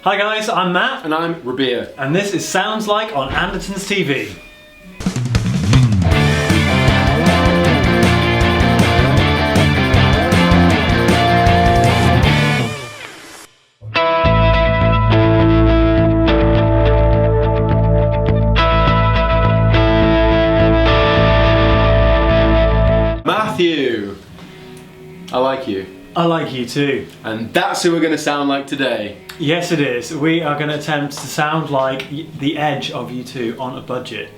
Hi guys, I'm Matt. And I'm Rabea. And this is Sounds Like on Andertons TV. Matthew, I like you. I like you too. And that's who we're going to sound like today. Yes it is. We are going to attempt to sound like the Edge of U2 on a budget.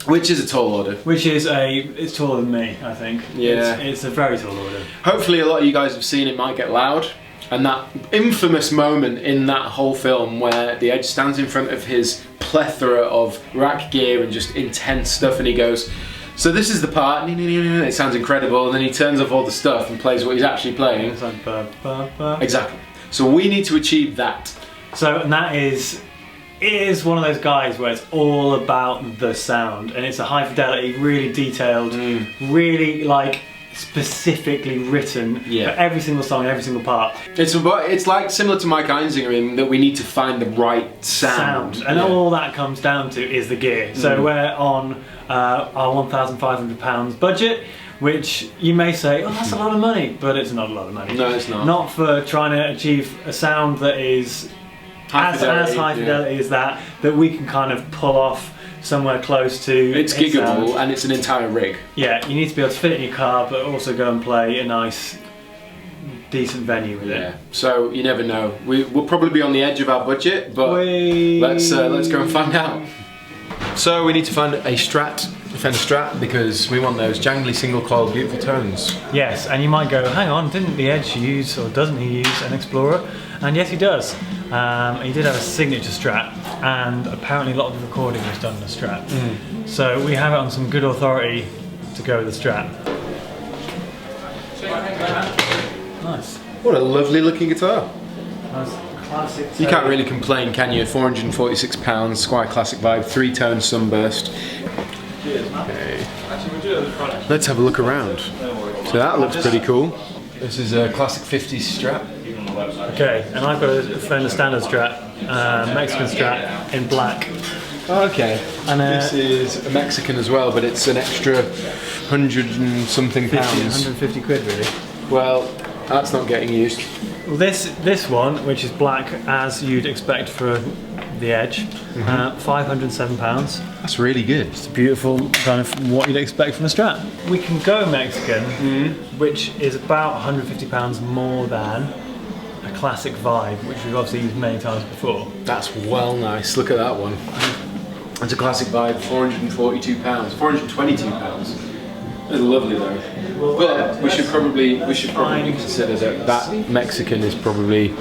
Which is a tall order. It's taller than me, I think. Yeah. It's a very tall order. Hopefully a lot of you guys have seen It Might Get Loud. And that infamous moment in that whole film where the Edge stands in front of his plethora of rack gear and just intense stuff and he goes, so this is the part, it sounds incredible, and then he turns off all the stuff and plays what he's actually playing. It's like ba, ba, ba. Exactly. So we need to achieve that. So, and that is, it is one of those guys where it's all about the sound, and it's a high fidelity, really detailed, really like specifically written for every single song, every single part. It's like similar to Mike Einziger in that we need to find the right sound. And all that comes down to is the gear. So we're on our £1,500 budget, which you may say, oh, that's a lot of money, but it's not a lot of money. No, it's not. Not for trying to achieve a sound that is as high fidelity as that we can kind of pull off somewhere close to. It's giggable and it's an entire rig. Yeah, you need to be able to fit it in your car, but also go and play a nice, decent venue with it. So you never know. We'll probably be on the edge of our budget, but let's go and find out. So we need to find a Fender Strat, because we want those jangly single coil beautiful tones. Yes, and you might go, hang on, didn't the Edge use, or doesn't he use an Explorer? And yes, he does. He did have a signature Strat, and apparently a lot of the recording was done on a Strat. So we have it on some good authority to go with the Strat. Nice. What a lovely looking guitar. Nice. Classic. You can't really complain, can you? £446, Squire Classic Vibe, 3-tone sunburst. Okay. Let's have a look around. So that looks pretty cool. This is a classic 50s Strat. Okay, and I've got a Fender Standard Strat, Mexican Strat in black. Okay. And this is a Mexican as well, but it's an extra 100 and something pounds. 150 quid really. Well, that's not getting used. Well, this one, which is black as you'd expect for the Edge, £507. That's really good. It's beautiful, kind of what you'd expect from a Strat. We can go Mexican, which is about £150 more than a classic Vibe, which we've obviously used many times before. That's well nice. Look at that one. It's a classic Vibe, £442, £422. It's lovely though. But we should probably consider that Mexican is probably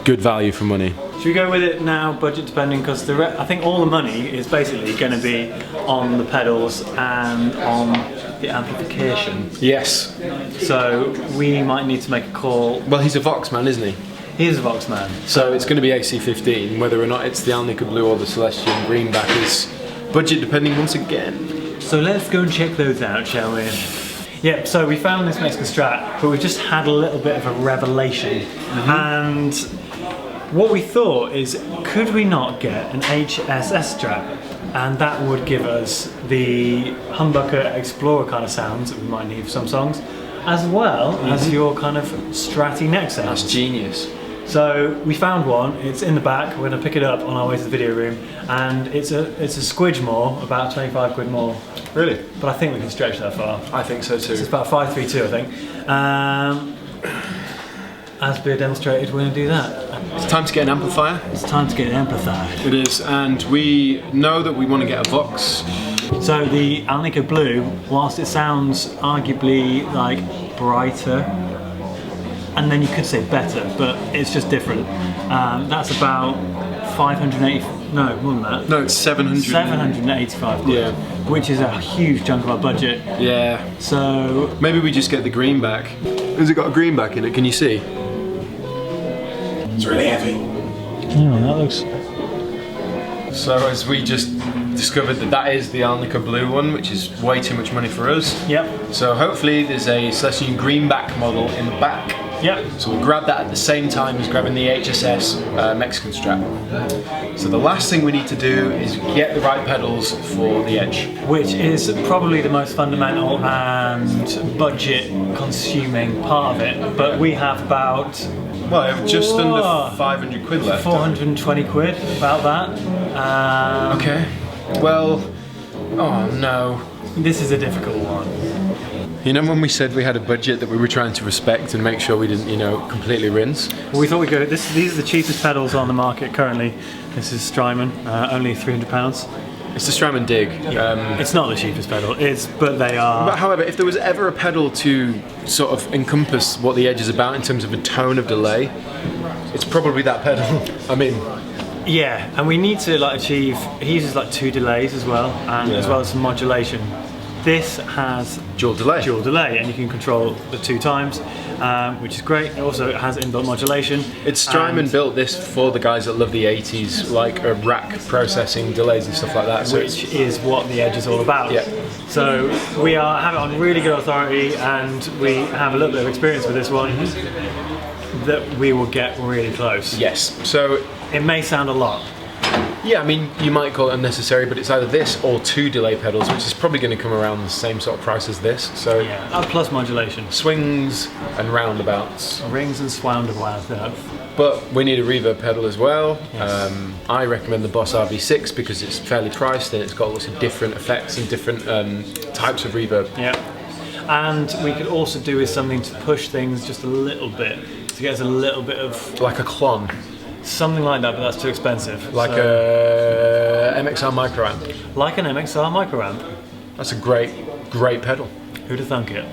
good value for money. Should we go with it now, budget depending, because I think all the money is basically going to be on the pedals and on the amplification. Yes. So we might need to make a call. Well, he's a Vox man, isn't he? He is a Vox man. So it's going to be AC15, whether or not it's the Alnica Blue or the Celestian Greenback is budget depending once again. So let's go and check those out, shall we? Yep, so we found this Mexican Strat, but we just had a little bit of a revelation. And what we thought is, could we not get an HSS Strat? And that would give us the humbucker Explorer kind of sounds that we might need for some songs, as well as your kind of Stratty neck sound. That's genius. So we found one, it's in the back, we're going to pick it up on our way to the video room, and it's a squidge more, about 25 quid more. Really? But I think we can stretch that far. I think so too. It's about 532 I think. As Beer demonstrated, we're going to do that. It's time to get an amplifier. It's time to get it amplified. It is, and we know that we want to get a Vox. So the Alnica Blue, whilst it sounds arguably like brighter, and then you could say better, but it's just different. That's about 580, no, more than that. No, it's 785 quid, yeah. Which is a huge chunk of our budget. Yeah. So maybe we just get the greenback. Has it got a greenback in it? Can you see? It's really heavy. Yeah, that looks. So as we just discovered that is the Alnica Blue one, which is way too much money for us. Yep. So hopefully there's a Celestian Greenback model in the back. Yep. So we'll grab that at the same time as grabbing the HSS Mexican Strat. So the last thing we need to do is get the right pedals for the Edge. Which is probably the most fundamental and budget consuming part of it, but we have about Well, just under 500 quid left. 420 quid, about that. Okay. Well, oh no. This is a difficult one. You know when we said we had a budget that we were trying to respect and make sure we didn't, you know, completely rinse? Well, we thought we'd go, these are the cheapest pedals on the market currently. This is Strymon, only £300. It's the Strymon Dig. It's not the cheapest pedal, but they are. But however, if there was ever a pedal to sort of encompass what the Edge is about in terms of a tone of delay, it's probably that pedal. I mean, yeah, and we need to like achieve. He uses like 2 delays as well, and as well as some modulation. This has dual delay, and you can control the 2 times, which is great. It also has inbuilt modulation. It's Strymon built this for the guys that love the 80s, like rack processing delays and stuff like that. So which is what the Edge is all about. Yeah. So we have it on really good authority, and we have a little bit of experience with this one. That we will get really close. Yes. So it may sound a lot. Yeah, I mean, you might call it unnecessary, but it's either this or 2 delay pedals, which is probably going to come around the same sort of price as this. So yeah, plus modulation, swings and roundabouts, rings and swoundabouts. But we need a reverb pedal as well. Yes. I recommend the Boss RV6 because it's fairly priced and it's got lots of different effects and different types of reverb. Yeah, and we could also do with something to push things just a little bit to get us a little bit of like a clon. Something like that, but that's too expensive. Like a MXR micro amp. Like an MXR micro amp. That's a great pedal. Who'd have thunk it?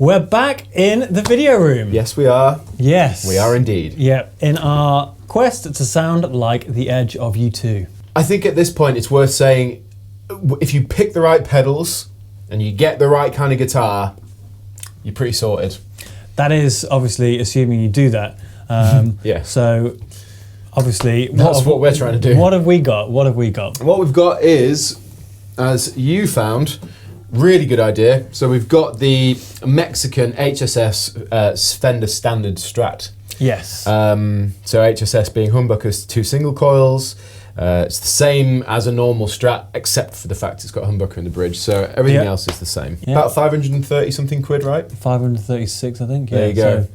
We're back in the video room. Yes, we are. Yes. We are indeed. Yeah, in our quest to sound like the Edge of U2. I think at this point it's worth saying, if you pick the right pedals and you get the right kind of guitar, you're pretty sorted. That is obviously assuming you do that. Yeah. So obviously, That's what we're trying to do. What have we got? What have we got? What we've got is, as you found, really good idea. So we've got the Mexican HSS Fender Standard Strat. Yes. So HSS being humbuckers, 2 single coils. It's the same as a normal Strat, except for the fact it's got a humbucker in the bridge. So everything else is the same. Yep. About 530 something quid, right? 536, I think. There you go. So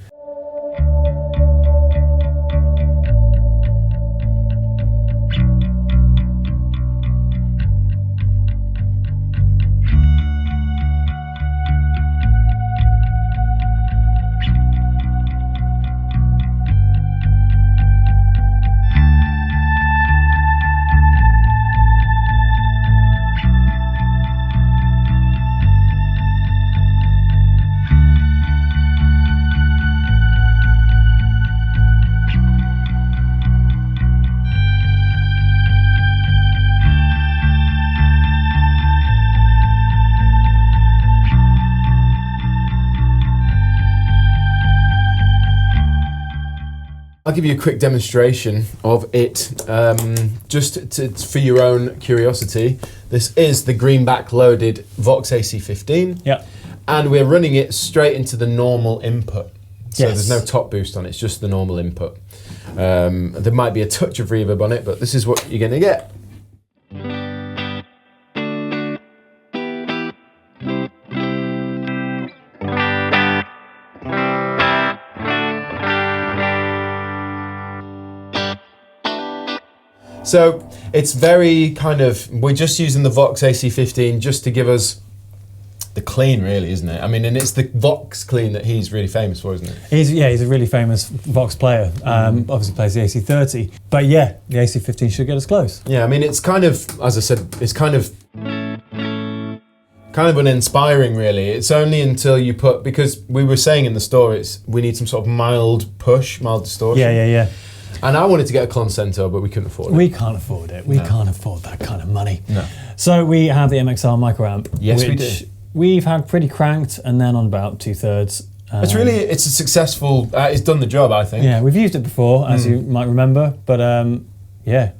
I'll give you a quick demonstration of it, just for your own curiosity. This is the greenback loaded Vox AC15, yeah. and we're running it straight into the normal input. So Yes. there's no top boost on it, it's just the normal input. There might be a touch of reverb on it, but this is what you're going to get. So it's very kind of, we're just using the Vox AC15 just to give us the clean, really, isn't it? I mean, and it's the Vox clean that he's really famous for, isn't it? He's a really famous Vox player. Obviously plays the AC30, but yeah, the AC15 should get us close. Yeah, I mean, it's kind of, as I said, it's kind of uninspiring, really. It's only until you put, because we were saying in the store, we need some sort of mild push, mild distortion. Yeah. And I wanted to get a Concento, but we couldn't afford it. We can't afford it. We can't afford that kind of money. No. So we have the MXR microamp, Yes, we which do. we've had pretty cranked, and then on about 2/3. It's a successful, it's done the job, I think. Yeah, we've used it before, as you might remember, but yeah.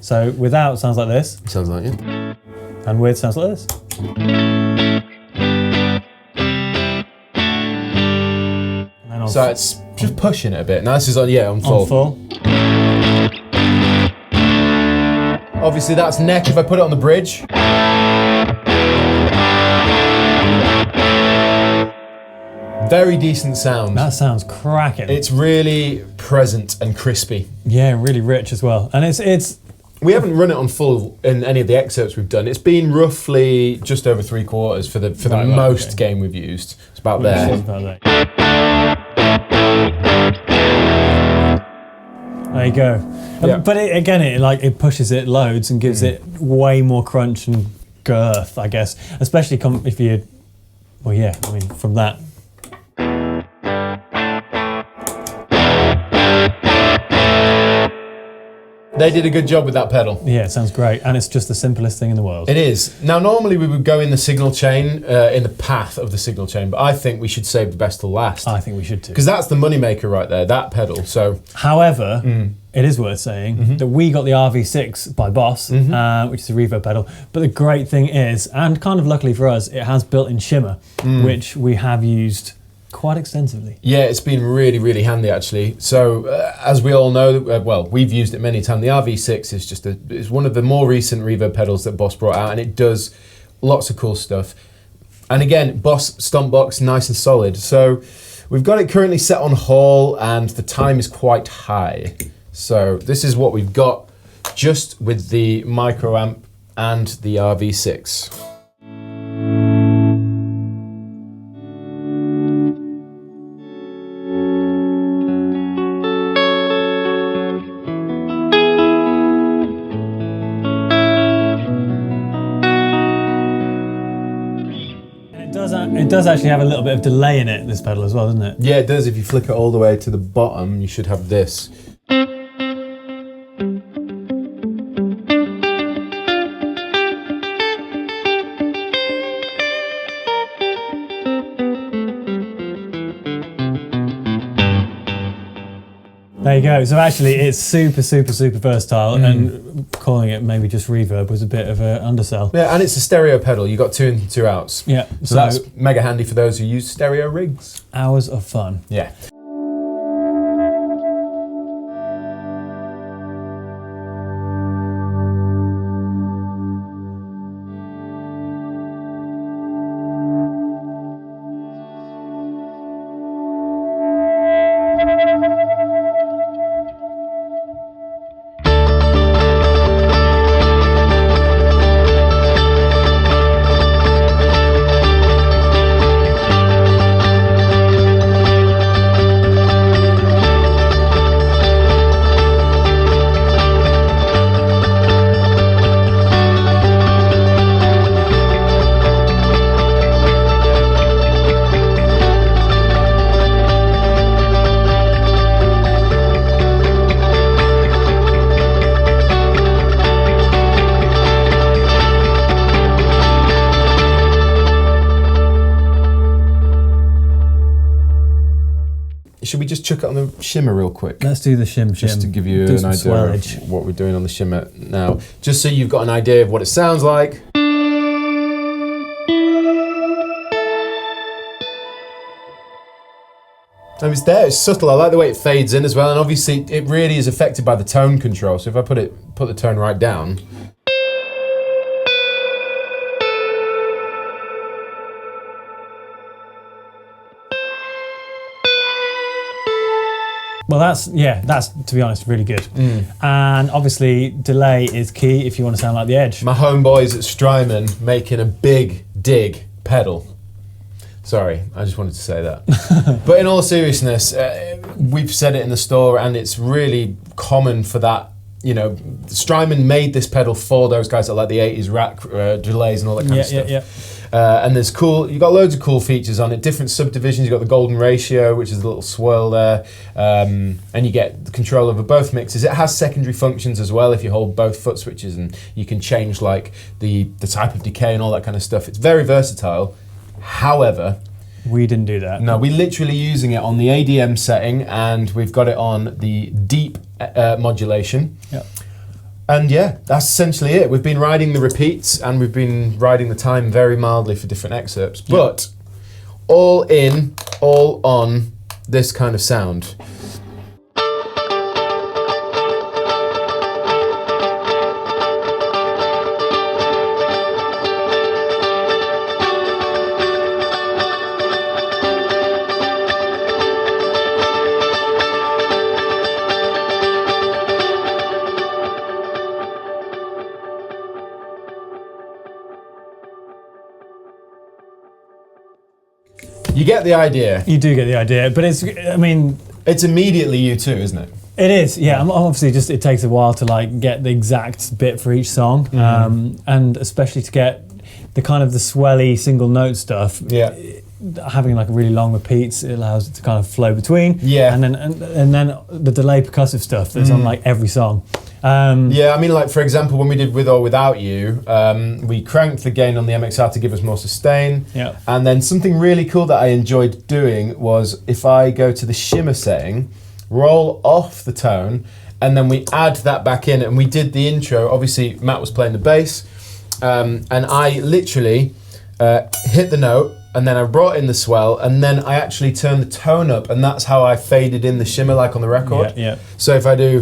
So without sounds like this, Sounds like it. and with sounds like this. And on So it's just pushing it a bit. Now this is on full. on full. Obviously that's neck if I put it on the bridge. Very decent sound. That sounds cracking. It's really present and crispy. Yeah, really rich as well, and it's. We haven't run it on full in any of the excerpts we've done. It's been roughly just over 3/4 for the most gain we've used. It's about there. There you go. Yeah. But it pushes it loads and gives it way more crunch and girth, I guess. Especially if you, from that. They did a good job with that pedal. Yeah, it sounds great, and it's just the simplest thing in the world. It is. Now, normally we would go in the signal chain, in the path of the signal chain, but I think we should save the best till last. I think we should too. Because that's the moneymaker right there, that pedal. So, however, it is worth saying that we got the RV6 by Boss, which is a reverb pedal. But the great thing is, and kind of luckily for us, it has built-in Shimmer, which we have used quite extensively. yeah, it's been really, really handy actually. So, as we all know, we've used it many times. The RV6 is it's one of the more recent reverb pedals that Boss brought out, and it does lots of cool stuff. And again, Boss stomp box, nice and solid. So, we've got it currently set on Hall, and the time is quite high. So, this is what we've got just with the micro amp and the RV6. It does actually have a little bit of delay in it, this pedal as well, doesn't it? Yeah, it does. If you flick it all the way to the bottom, you should have this. There you go. So actually, it's super, super, super versatile, and calling it maybe just reverb was a bit of an undersell. Yeah, and it's a stereo pedal. You got 2 in, 2 outs. Yeah. So that's mega handy for those who use stereo rigs. Hours of fun. Yeah. Should we just chuck it on the Shimmer real quick? Let's do the shim. Just to give you an idea swellage of what we're doing on the Shimmer now. Just so you've got an idea of what it sounds like. And it's there, it's subtle. I like the way it fades in as well, and obviously it really is affected by the tone control. So if I put the tone right down. Well, that's to be honest, really good. And obviously, delay is key if you want to sound like the Edge. My homeboys at Strymon making a big dig pedal. Sorry, I just wanted to say that. But in all seriousness, we've said it in the store, and it's really common for that. You know, Strymon made this pedal for those guys that like the 80s rack delays and all that kind of stuff. And there's you've got loads of cool features on it, different subdivisions. You've got the golden ratio, which is a little swirl there, and you get control over both mixes. It has secondary functions as well if you hold both foot switches, and you can change like the type of decay and all that kind of stuff. It's very versatile. However, we didn't do that. No, we're literally using it on the ADM setting, and we've got it on the deep modulation. Yep. And yeah, that's essentially it. We've been riding the repeats, and we've been riding the time very mildly for different excerpts. Yep. But all in, all on this kind of sound. You get the idea. You do get the idea, but it's immediately U2, isn't it? It is, yeah. Obviously, it takes a while to like get the exact bit for each song, and especially to get the kind of the swelly single note stuff. Yeah. Having like really long repeats, it allows it to kind of flow between. Yeah. And then the delay percussive stuff that's on like every song. Yeah, I mean, like for example, when we did With or Without You, we cranked the gain on the MXR to give us more sustain. Yeah. And then something really cool that I enjoyed doing was if I go to the Shimmer setting, roll off the tone, and then we add that back in, and we did the intro. Obviously, Matt was playing the bass, and I literally hit the note, and then I brought in the swell, and then I actually turned the tone up, and that's how I faded in the shimmer like on the record. Yeah. So if I do...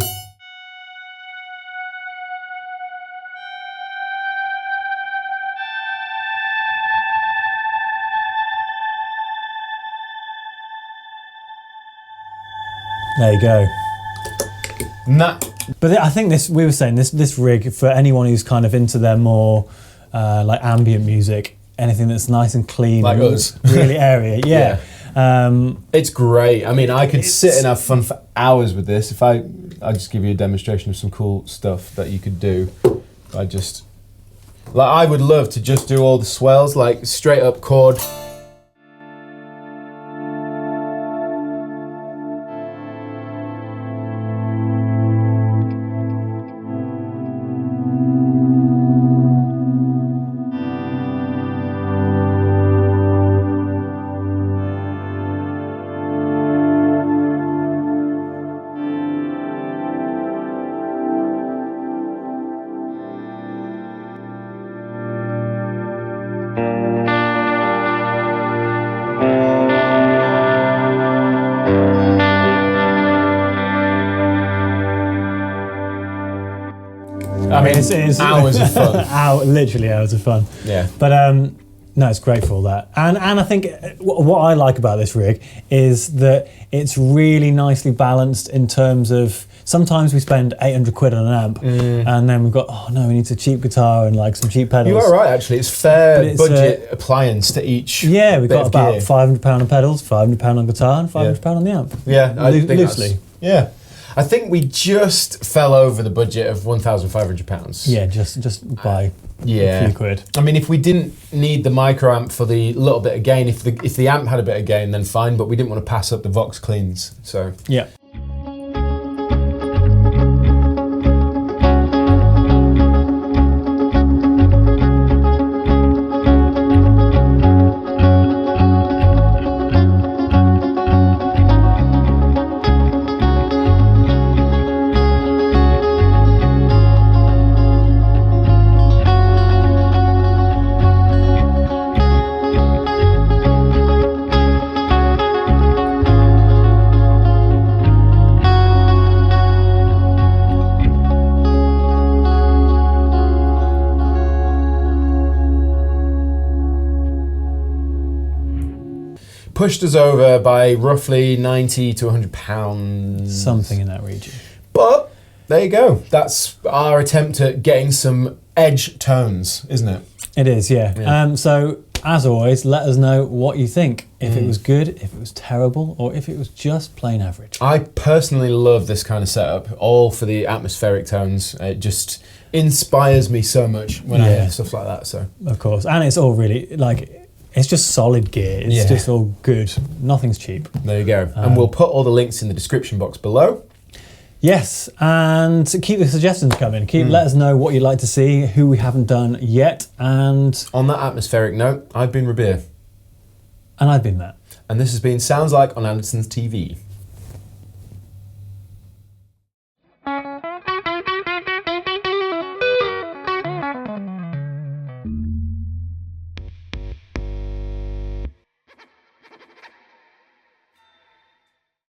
There you go. But I think we were saying this rig, for anyone who's kind of into their more like ambient music, anything that's nice and clean, like and us, really airy. Yeah. It's great. I mean, I could sit and have fun for hours with this. If I just give you a demonstration of some cool stuff that you could do. I would love to just do all the swells, like straight up chord. It's hours of fun. Literally hours of fun. Yeah. But no, it's great for all that. And I think what I like about this rig is that it's really nicely balanced in terms of, sometimes we spend 800 quid on an amp, and then we've got, we need a cheap guitar and like some cheap pedals. You are right, actually. It's fair budget appliance to each. Yeah, we've got about gear. £500 on pedals, £500 on guitar, and £500 on the amp. Yeah, I think loosely. Yeah. I think we just fell over the budget of £1,500. Yeah, just by a few quid. I mean, if we didn't need the micro amp for the little bit of gain, if the amp had a bit of gain, then fine. But we didn't want to pass up the Vox cleans. So yeah. pushed us over by roughly 90 to 100 pounds. Something in that region. But there you go. That's our attempt at getting some edge tones, isn't it? It is, yeah. So as always, let us know what you think. If it was good, if it was terrible, or if it was just plain average. I personally love this kind of setup, all for the atmospheric tones. It just inspires me so much when I hear stuff like that. So of course, and it's all really like, it's just solid gear. It's just all good. Nothing's cheap. There you go. And we'll put all the links in the description box below. Yes, and keep the suggestions coming. Let us know what you'd like to see, who we haven't done yet, and on that atmospheric note, I've been Rabea. And I've been Matt. And this has been Sounds Like on Andertons TV.